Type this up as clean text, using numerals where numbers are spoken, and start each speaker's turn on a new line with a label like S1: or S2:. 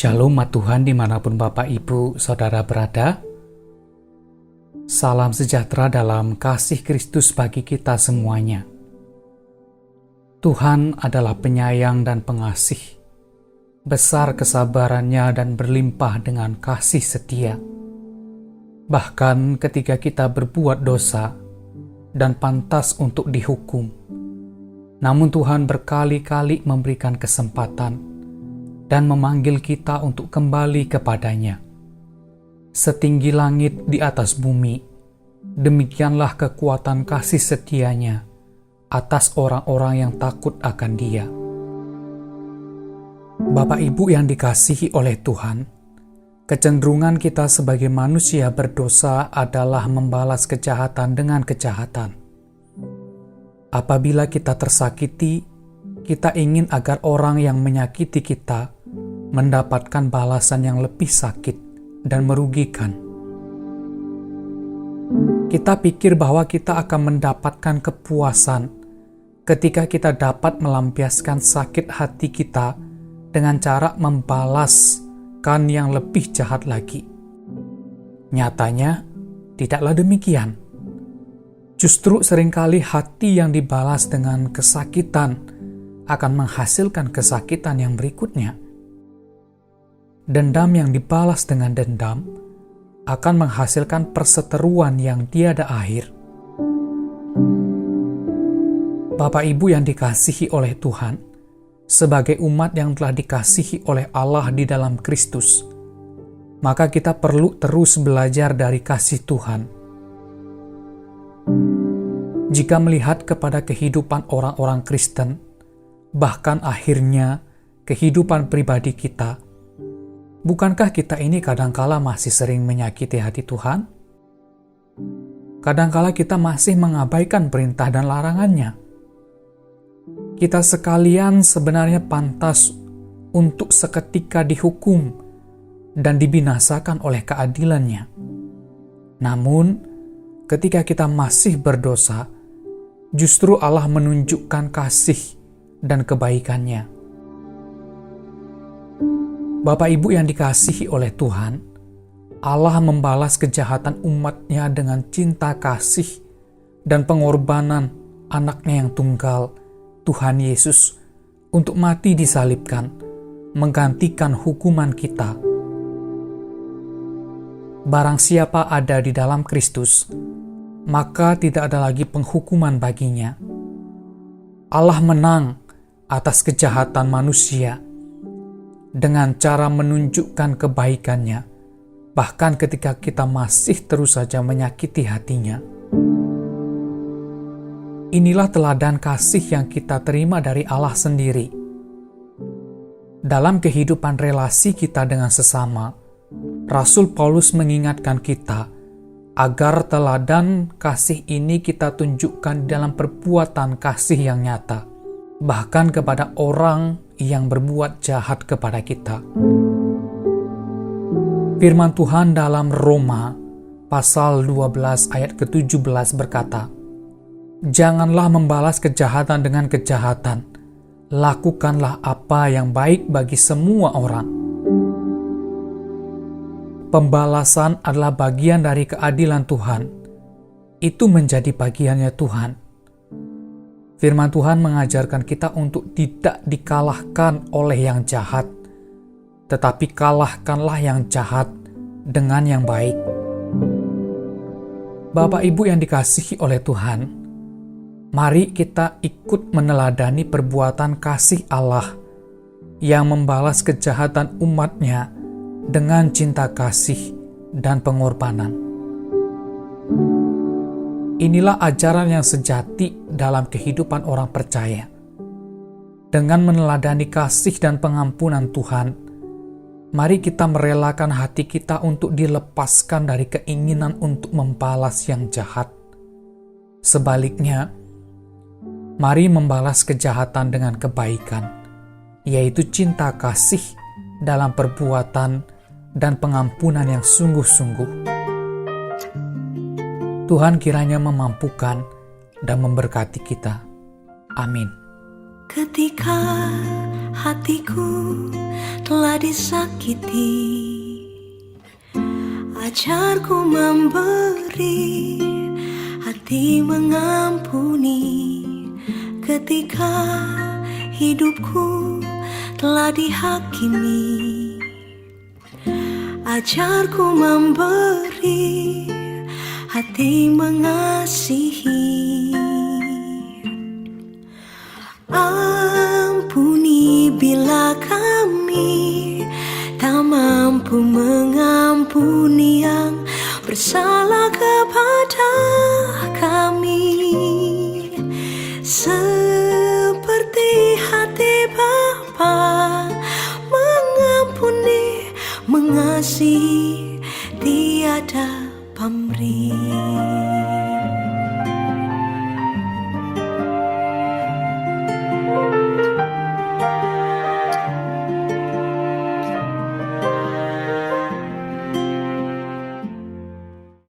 S1: Shalom Tuhan dimanapun Bapak Ibu Saudara berada. Salam sejahtera dalam kasih Kristus bagi kita semuanya. Tuhan adalah penyayang dan pengasih, besar kesabarannya dan berlimpah dengan kasih setia. Bahkan ketika kita berbuat dosa dan pantas untuk dihukum, namun Tuhan berkali-kali memberikan kesempatan dan memanggil kita untuk kembali kepadanya. Setinggi langit di atas bumi, demikianlah kekuatan kasih setianya atas orang-orang yang takut akan Dia. Bapak Ibu yang dikasihi oleh Tuhan, kecenderungan kita sebagai manusia berdosa adalah membalas kejahatan dengan kejahatan. Apabila kita tersakiti, kita ingin agar orang yang menyakiti kita mendapatkan balasan yang lebih sakit dan merugikan. Kita pikir bahwa kita akan mendapatkan kepuasan ketika kita dapat melampiaskan sakit hati kita dengan cara membalaskan yang lebih jahat lagi. Nyatanya, tidaklah demikian. Justru seringkali hati yang dibalas dengan kesakitan akan menghasilkan kesakitan yang berikutnya. Dendam yang dibalas dengan dendam akan menghasilkan perseteruan yang tiada akhir. Bapak Ibu yang dikasihi oleh Tuhan, sebagai umat yang telah dikasihi oleh Allah di dalam Kristus, maka kita perlu terus belajar dari kasih Tuhan. Jika melihat kepada kehidupan orang-orang Kristen, bahkan akhirnya kehidupan pribadi kita, bukankah kita ini kadangkala masih sering menyakiti hati Tuhan? Kadangkala kita masih mengabaikan perintah dan larangannya. Kita sekalian sebenarnya pantas untuk seketika dihukum dan dibinasakan oleh keadilannya. Namun, ketika kita masih berdosa, justru Allah menunjukkan kasih dan kebaikannya. Bapak Ibu yang dikasihi oleh Tuhan, Allah membalas kejahatan umatnya dengan cinta kasih dan pengorbanan anaknya yang tunggal, Tuhan Yesus, untuk mati disalibkan, menggantikan hukuman kita. Barang siapa ada di dalam Kristus, maka tidak ada lagi penghukuman baginya. Allah menang atas kejahatan manusia dengan cara menunjukkan kebaikannya, bahkan ketika kita masih terus saja menyakiti hatinya. Inilah teladan kasih yang kita terima dari Allah sendiri. Dalam kehidupan relasi kita dengan sesama, Rasul Paulus mengingatkan kita agar teladan kasih ini kita tunjukkan dalam perbuatan kasih yang nyata, bahkan kepada orang yang berbuat jahat kepada kita. Firman Tuhan dalam Roma pasal 12 ayat ke-17 berkata, "Janganlah membalas kejahatan dengan kejahatan, lakukanlah apa yang baik bagi semua orang." Pembalasan adalah bagian dari keadilan Tuhan. Itu menjadi bagiannya Tuhan. Firman Tuhan mengajarkan kita untuk tidak dikalahkan oleh yang jahat, tetapi kalahkanlah yang jahat dengan yang baik. Bapak Ibu yang dikasihi oleh Tuhan, mari kita ikut meneladani perbuatan kasih Allah yang membalas kejahatan umatnya dengan cinta kasih dan pengorbanan. Inilah ajaran yang sejati dalam kehidupan orang percaya. Dengan meneladani kasih dan pengampunan Tuhan, mari kita merelakan hati kita untuk dilepaskan dari keinginan untuk membalas yang jahat. Sebaliknya, mari membalas kejahatan dengan kebaikan, yaitu cinta kasih dalam perbuatan dan pengampunan yang sungguh-sungguh. Tuhan kiranya memampukan dan memberkati kita. Amin.
S2: Ketika hatiku telah disakiti, ajarku memberi, hati mengampuni. Ketika hidupku telah dihakimi, ajarku memberi, hati mengasihi. Ampuni bila kami tak mampu mengampuni yang bersalah kepada kami.